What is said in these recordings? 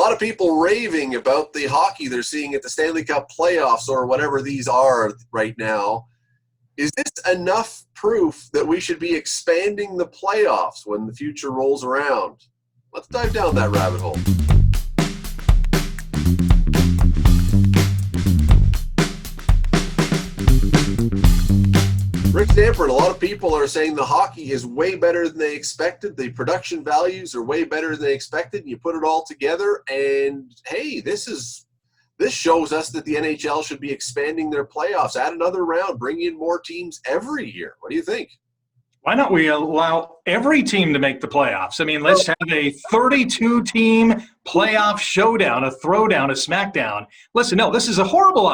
lot of people raving about the hockey they're seeing at the Stanley Cup playoffs or whatever these are right now. Is this enough proof that we should be expanding the playoffs when the future rolls around? Let's dive down that rabbit hole. Rick Stamford, a lot of people are saying the hockey is way better than they expected. The production values are way better than they expected. You put it all together, and hey, this shows us that the NHL should be expanding their playoffs. Add another round, bring in more teams every year. What do you think? Why don't we allow every team to make the playoffs? I mean, let's have a 32-team playoff showdown, a throwdown, a smackdown. Listen, no, this is a horrible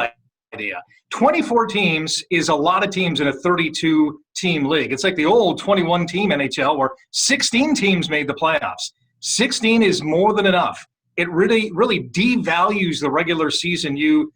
idea. 24 teams is a lot of teams in a 32-team league. It's like the old 21-team NHL where 16 teams made the playoffs. 16 is more than enough. It really devalues the regular season. You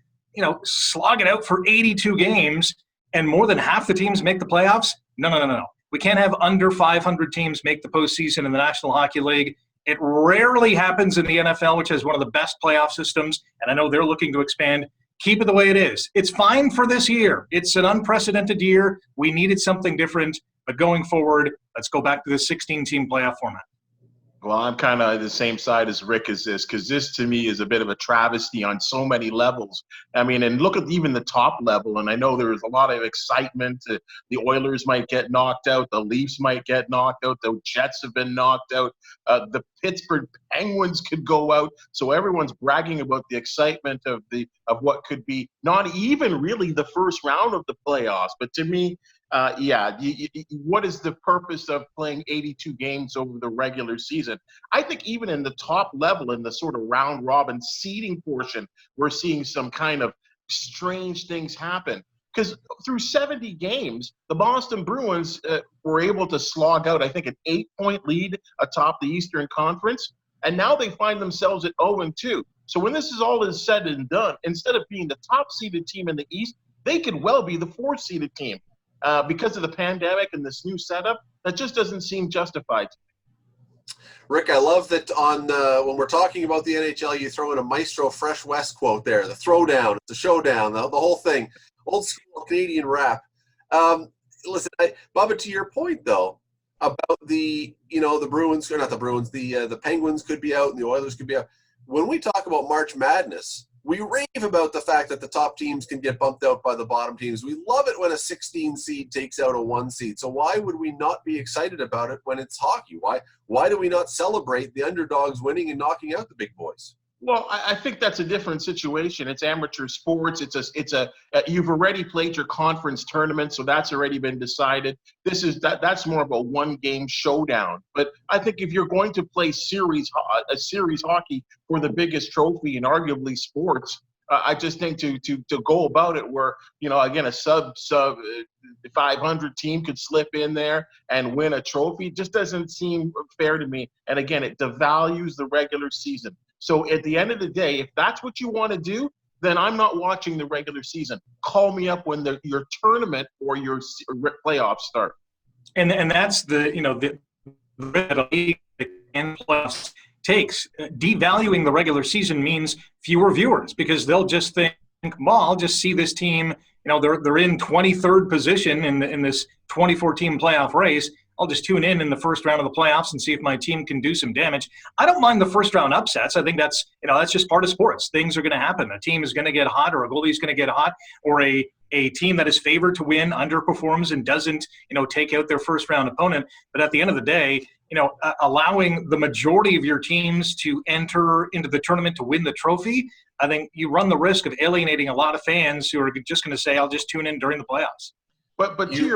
slog it out for 82 games and more than half the teams make the playoffs? No. We can't have under 500 teams make the postseason in the National Hockey League. It rarely happens in the NFL, which has one of the best playoff systems, and I know they're looking to expand. Keep it the way it is. It's fine for this year. It's an unprecedented year. We needed something different, but going forward, let's go back to the 16-team playoff format. Well, I'm kind of the same side as Rick is this, because this to me is a bit of a travesty on so many levels. I mean, and look at even the top level, and I know there's a lot of excitement. The Oilers might get knocked out. The Leafs might get knocked out. The Jets have been knocked out. The Pittsburgh Penguins could go out. So everyone's bragging about the excitement of what could be not even really the first round of the playoffs. But to me, what is the purpose of playing 82 games over the regular season? I think even in the top level, in the sort of round-robin seeding portion, we're seeing some kind of strange things happen. Because through 70 games, the Boston Bruins were able to slog out, I think, an 8-point lead atop the Eastern Conference, and now they find themselves at 0-2. So when this is all said and done, instead of being the top-seeded team in the East, they could well be the 4th-seeded team. Because of the pandemic and this new setup, that just doesn't seem justified. Rick, I love that when we're talking about the NHL, you throw in a Maestro Fresh West quote there, the throwdown, the showdown, the whole thing, old school Canadian rap. Listen, Bubba, to your point, though, about the Bruins, or not the Bruins, the Penguins could be out and the Oilers could be out. When we talk about March Madness, we rave about the fact that the top teams can get bumped out by the bottom teams. We love it when a 16 seed takes out a 1 seed. So why would we not be excited about it when it's hockey? Why do we not celebrate the underdogs winning and knocking out the big boys? Well, I think that's a different situation. It's amateur sports. You've already played your conference tournament, so that's already been decided. That's more of a one-game showdown. But I think if you're going to play series hockey for the biggest trophy in arguably sports, I just think to go about it where again a sub 500 team could slip in there and win a trophy just doesn't seem fair to me. And again, it devalues the regular season. So at the end of the day, if that's what you want to do, then I'm not watching the regular season. Call me up when your tournament or your playoffs start. And that's the league and playoffs takes. Devaluing the regular season means fewer viewers because they'll just think, well, I'll just see this team. They're in 23rd position in this 24-team playoff race. I'll just tune in the first round of the playoffs and see if my team can do some damage. I don't mind the first round upsets. I think that's just part of sports. Things are going to happen. A team is going to get hot, or a goalie is going to get hot, or a team that is favored to win underperforms and doesn't, take out their first round opponent. But at the end of the day, allowing the majority of your teams to enter into the tournament to win the trophy, I think you run the risk of alienating a lot of fans who are just going to say, I'll just tune in during the playoffs. But to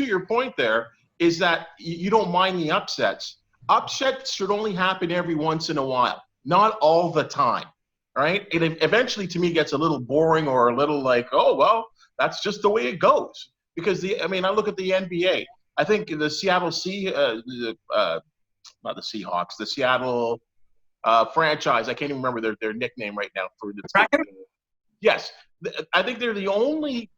your point there, is that you don't mind the upsets. Upsets should only happen every once in a while, not all the time, right? It eventually, to me, gets a little boring or a little like, oh, well, that's just the way it goes. Because, I look at the NBA. I think the Seattle not the Seahawks, the Seattle franchise, I can't even remember their nickname right now. For the Kraken? Yes. I think they're the only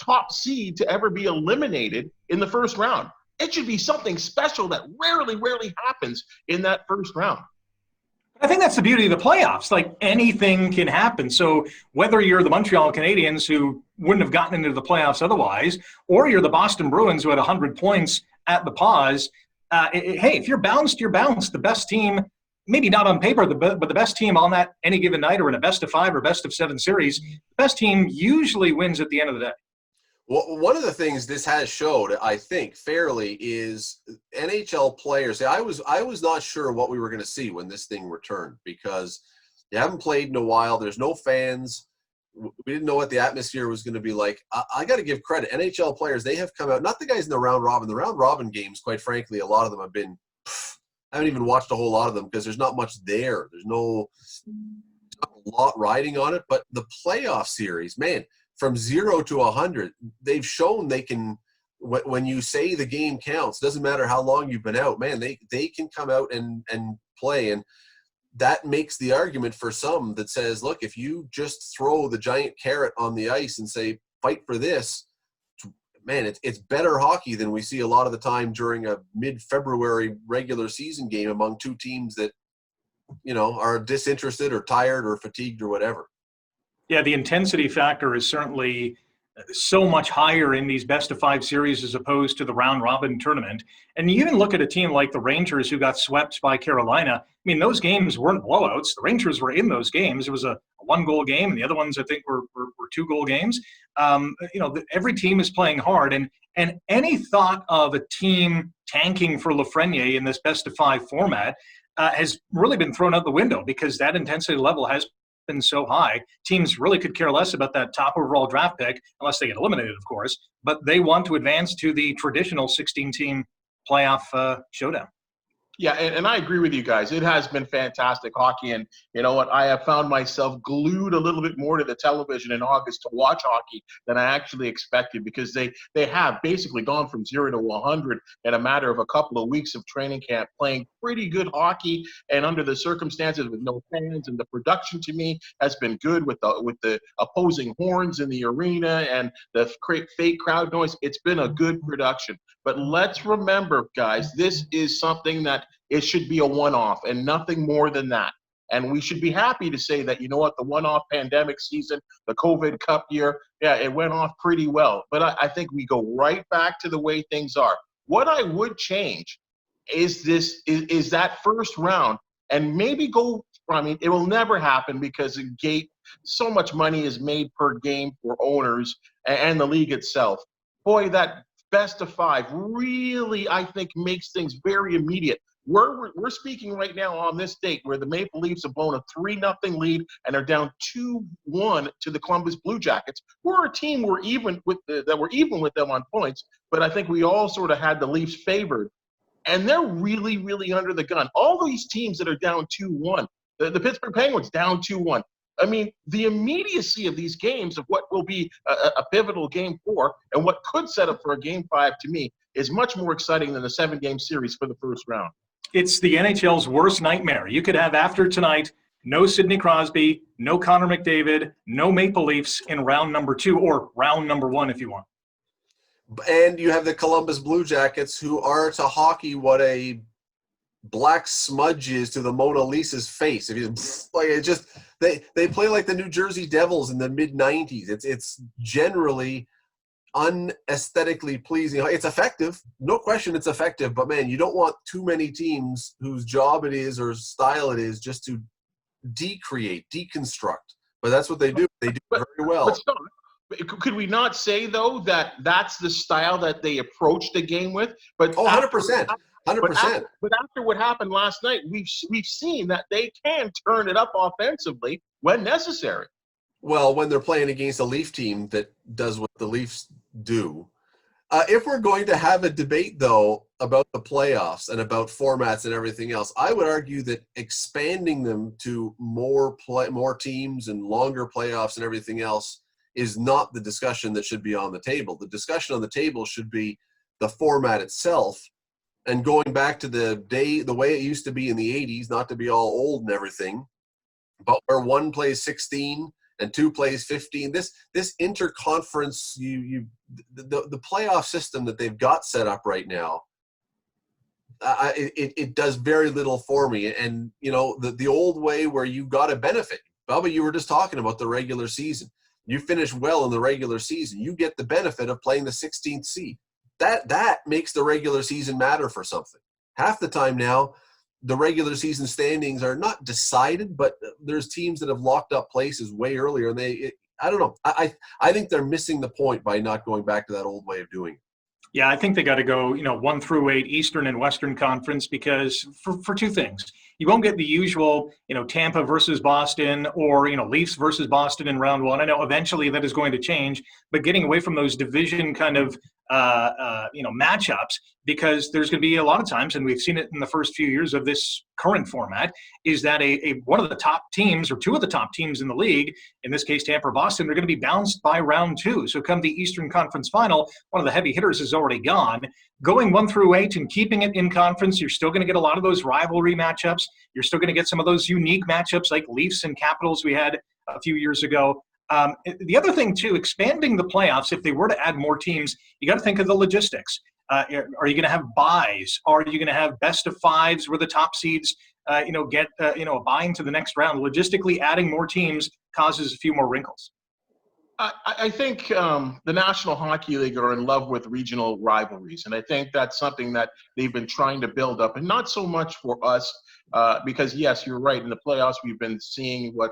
top seed to ever be eliminated in the first round. It should be something special that rarely happens in that first round. I think that's the beauty of the playoffs. Like, anything can happen. So whether you're the Montreal Canadiens, who wouldn't have gotten into the playoffs otherwise, or you're the Boston Bruins, who had 100 points at the pause, hey, if you're bounced, you're bounced. The best team, maybe not on paper, but the best team on that any given night, or in a best of 5 or best of 7 series, the best team usually wins at the end of the day. Well, one of the things this has showed, I think, fairly, is NHL players. I was not sure what we were going to see when this thing returned, because you haven't played in a while. There's no fans. We didn't know what the atmosphere was going to be like. I got to give credit. NHL players, they have come out, not the guys in the round robin. The round robin games, quite frankly, a lot of them have been, I haven't even watched a whole lot of them because there's not much there. There's not a lot riding on it. But the playoff series, man, from 0 to 100, they've shown they can. When you say the game counts, doesn't matter how long you've been out, man, they can come out and play. And that makes the argument for some that says, look, if you just throw the giant carrot on the ice and say, fight for this, man, it's better hockey than we see a lot of the time during a mid-February regular season game among two teams that, are disinterested or tired or fatigued or whatever. Yeah, the intensity factor is certainly so much higher in these best of 5 series as opposed to the round robin tournament. And you even look at a team like the Rangers, who got swept by Carolina. I mean, those games weren't blowouts. The Rangers were in those games. It was a 1-goal game, and the other ones, I think, were 2-goal games. Every team is playing hard, and any thought of a team tanking for Lafreniere in this best of 5 format has really been thrown out the window, because that intensity level has been so high. Teams really could care less about that top overall draft pick, unless they get eliminated, of course, but they want to advance to the traditional 16-team playoff showdown. Yeah, and I agree with you guys. It has been fantastic hockey. And you know what? I have found myself glued a little bit more to the television in August to watch hockey than I actually expected, because they have basically gone from 0 to 100 in a matter of a couple of weeks of training camp, playing pretty good hockey, and under the circumstances with no fans. And the production, to me, has been good with the opposing horns in the arena and the fake crowd noise. It's been a good production. But let's remember, guys, this is something that it should be a one-off and nothing more than that. And we should be happy to say that, the one-off pandemic season, the COVID Cup year, yeah, it went off pretty well. But I think we go right back to the way things are. What I would change is that first round, and maybe it will never happen, because so much money is made per game for owners and the league itself. Boy, that best of 5 really, I think, makes things very immediate. We're speaking right now on this date where the Maple Leafs have blown a 3-0 lead and are down 2-1 to the Columbus Blue Jackets. We're a team we're even with them on points, but I think we all sort of had the Leafs favored, and they're really, really under the gun. All these teams that are down 2-1, the Pittsburgh Penguins down 2-1. I mean, the immediacy of these games, of what will be a pivotal game 4 and what could set up for a game 5, to me, is much more exciting than the 7-game series for the first round. It's the NHL's worst nightmare. You could have, after tonight, no Sidney Crosby, no Connor McDavid, no Maple Leafs in round number 2, or round number 1 if you want. And you have the Columbus Blue Jackets, who are to hockey what a black smudge is to the Mona Lisa's face. If you like, it just they play like the New Jersey Devils in the mid-90s. It's generally unaesthetically pleasing. It's effective, no question. It's effective, but man, you don't want too many teams whose job it is or style it is just to deconstruct. But that's what they do. They do it very well. Could we not say, though, that that's the style that they approach the game with? But 100%. 100%. But after what happened last night, we've seen that they can turn it up offensively when necessary. Well, when they're playing against a Leaf team that does what the Leafs do. If we're going to have a debate, though, about the playoffs and about formats and everything else, I would argue that expanding them to more teams and longer playoffs and everything else is not the discussion that should be on the table. The discussion on the table should be the format itself, and going back to the way it used to be in the 80s, not to be all old and everything, but where one plays 16 and 2 plays 15. This interconference, the playoff system that they've got set up right now, it does very little for me. And, you know, the old way where you got a benefit, Bubba, you were just talking about the regular season. You finish well in the regular season, you get the benefit of playing the 16th seed. That makes the regular season matter for something. Half the time now, the regular season standings are not decided, but there's teams that have locked up places way earlier, and I don't know. I think they're missing the point by not going back to that old way of doing it. Yeah, I think they got to go, 1 through 8 Eastern and Western Conference, because for two things. You won't get the usual, Tampa versus Boston, or, Leafs versus Boston in round 1. I know eventually that is going to change, but getting away from those division kind of, matchups, because there's going to be a lot of times, and we've seen it in the first few years of this current format, is that one of the top teams, or two of the top teams in the league, in this case Tampa or Boston, they're going to be bounced by round 2. So come the Eastern Conference Final, one of the heavy hitters is already gone. Going 1 through 8 and keeping it in conference, you're still going to get a lot of those rivalry matchups. You're still going to get some of those unique matchups like Leafs and Capitals we had a few years ago. The other thing, too, expanding the playoffs, if they were to add more teams, you got to think of the logistics. Are you going to have buys? Are you going to have best of 5s where the top seeds, get a bye into the next round? Logistically, adding more teams causes a few more wrinkles. I think the National Hockey League are in love with regional rivalries, and I think that's something that they've been trying to build up, and not so much for us, because yes, you're right. In the playoffs, we've been seeing what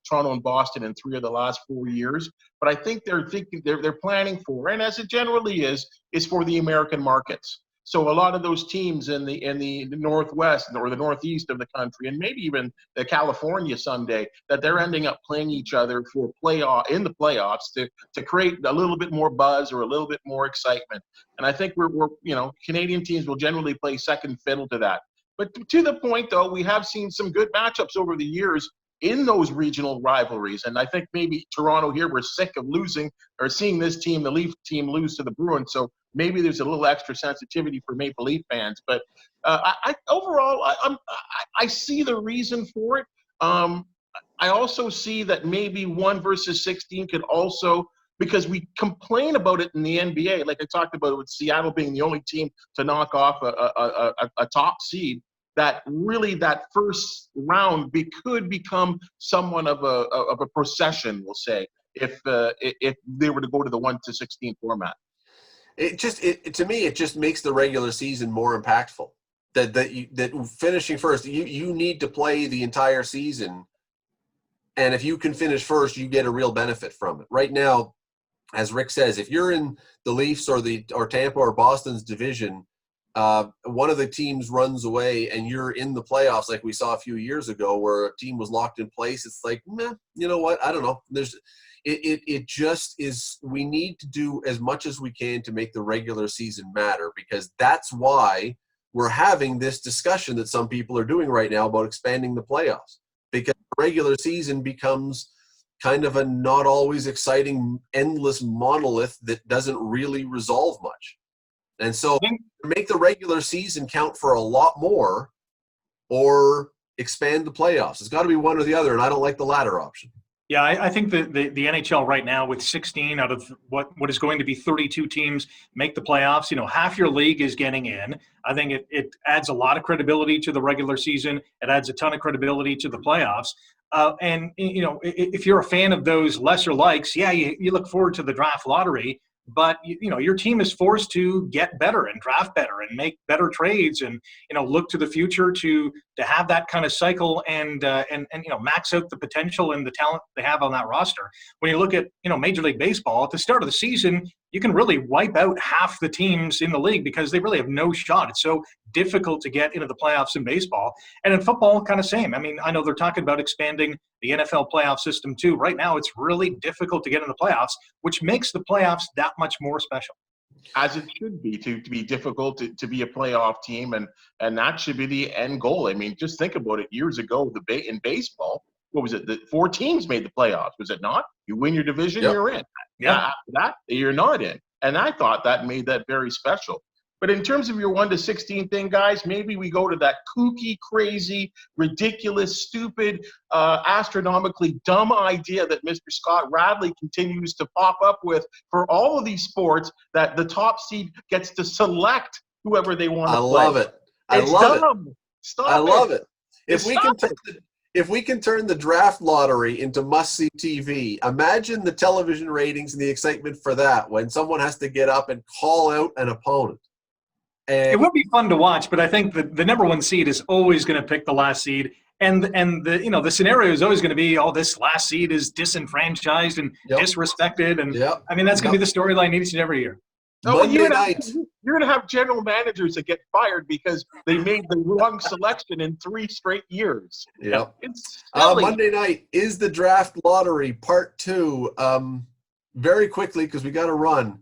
Toronto and Boston in 3 of the last 4 years, but I think they're planning for, and as it generally is for the American markets. So a lot of those teams in the Northwest or the Northeast of the country, and maybe even the California someday, that they're ending up playing each other for in the playoffs to create a little bit more buzz or a little bit more excitement. And I think we're Canadian teams will generally play second fiddle to that. But to the point, though, we have seen some good matchups over the years in those regional rivalries. And I think maybe Toronto here, we're sick of losing or seeing this team, the Leaf team, lose to the Bruins. So maybe there's a little extra sensitivity for Maple Leaf fans. But overall, I see the reason for it. I also see that maybe 1 versus 16 could also, because we complain about it in the NBA, like I talked about with Seattle being the only team to knock off a top seed, that really that first round could become somewhat of a procession, we'll say, if they were to go to the 1 to 16 format. To me, it just makes the regular season more impactful. That finishing first, you need to play the entire season, and if you can finish first, you get a real benefit from it. Right now, as Rick says, if you're in the Leafs or Tampa or Boston's division, one of the teams runs away and you're in the playoffs, like we saw a few years ago where a team was locked in place. It's like, you know what? I don't know. It just is. We need to do as much as we can to make the regular season matter, because that's why we're having this discussion that some people are doing right now about expanding the playoffs, because the regular season becomes kind of a not always exciting, endless monolith that doesn't really resolve much. And so make the regular season count for a lot more, or expand the playoffs. It's got to be one or the other, and I don't like the latter option. Yeah, I think the NHL right now, with 16 out of what is going to be 32 teams make the playoffs, half your league is getting in. I think it adds a lot of credibility to the regular season. It adds a ton of credibility to the playoffs. And if you're a fan of those lesser likes, yeah, you look forward to the draft lottery. But your team is forced to get better and draft better and make better trades and look to the future to have that kind of cycle and max out the potential and the talent they have on that roster. When you look at Major League Baseball at the start of the season, you can really wipe out half the teams in the league because they really have no shot. It's so difficult to get into the playoffs in baseball. And in football, kind of same. I mean, I know they're talking about expanding the NFL playoff system too. Right now, it's really difficult to get in the playoffs, which makes the playoffs that much more special. As it should be, to be difficult to be a playoff team, and that should be the end goal. I mean, just think about it. Years ago, in baseball, what was it? The 4 teams made the playoffs, was it not? You win your division, yep. You're in. Yeah. After that, you're not in. And I thought that made that very special. But in terms of your 1 to 16 thing, guys, maybe we go to that kooky, crazy, ridiculous, stupid, astronomically dumb idea that Mr. Scott Radley continues to pop up with for all of these sports, that the top seed gets to select whoever they want to play. I love it. I It's love dumb. it. Stop I love it. it. If we can if we can turn the draft lottery into must-see TV, imagine the television ratings and the excitement for that when someone has to get up and call out an opponent. It would be fun to watch, but I think the number one seed is always going to pick the last seed, and the scenario is always going to be, oh, this last seed is disenfranchised and disrespected, and I mean that's going to be the storyline each and every year. No, Monday night. You're going to have general managers that get fired because they made the wrong selection in 3 straight years. Yep. It's silly. Monday night is the draft lottery part 2. Very quickly, because we got to run.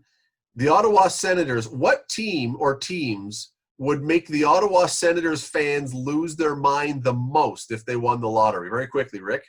The Ottawa Senators, what team or teams would make the Ottawa Senators fans lose their mind the most if they won the lottery? Very quickly, Rick.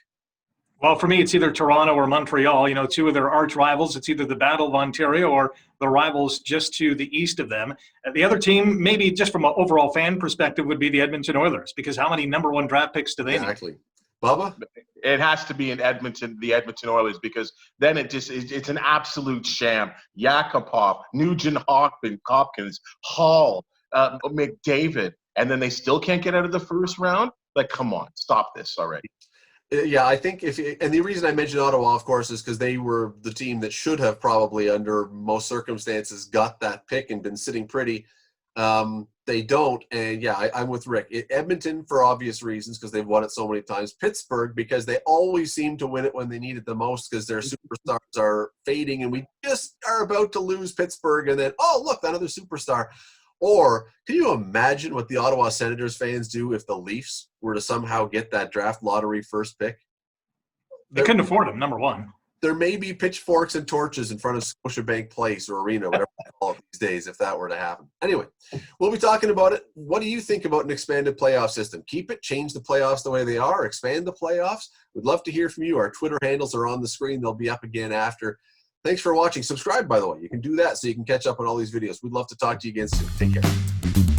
Well, for me, it's either Toronto or Montreal, two of their arch rivals. It's either the Battle of Ontario or the rivals just to the east of them. The other team, maybe just from an overall fan perspective, would be the Edmonton Oilers, because how many number 1 draft picks do they need? Exactly. Bubba? It has to be in Edmonton, the Edmonton Oilers, because then it's an absolute sham. Yakupov, Nugent Hopkins, Hall, McDavid, and then they still can't get out of the first round? Like, come on, stop this already. Yeah, I think and the reason I mentioned Ottawa, of course, is because they were the team that should have probably, under most circumstances, got that pick and been sitting pretty. They don't, and yeah, I'm with Rick. Edmonton, for obvious reasons, because they've won it so many times. Pittsburgh, because they always seem to win it when they need it the most, because their superstars are fading, and we just are about to lose Pittsburgh, and then, oh, look, another superstar. Or can you imagine what the Ottawa Senators fans do if the Leafs were to somehow get that draft lottery first pick? They couldn't afford them, number 1. There may be pitchforks and torches in front of Scotiabank Place or Arena, whatever they call it these days, if that were to happen. Anyway, we'll be talking about it. What do you think about an expanded playoff system? Keep it, change the playoffs the way they are, expand the playoffs? We'd love to hear from you. Our Twitter handles are on the screen. They'll be up again after. Thanks for watching. Subscribe, by the way. You can do that so you can catch up on all these videos. We'd love to talk to you again soon. Take care.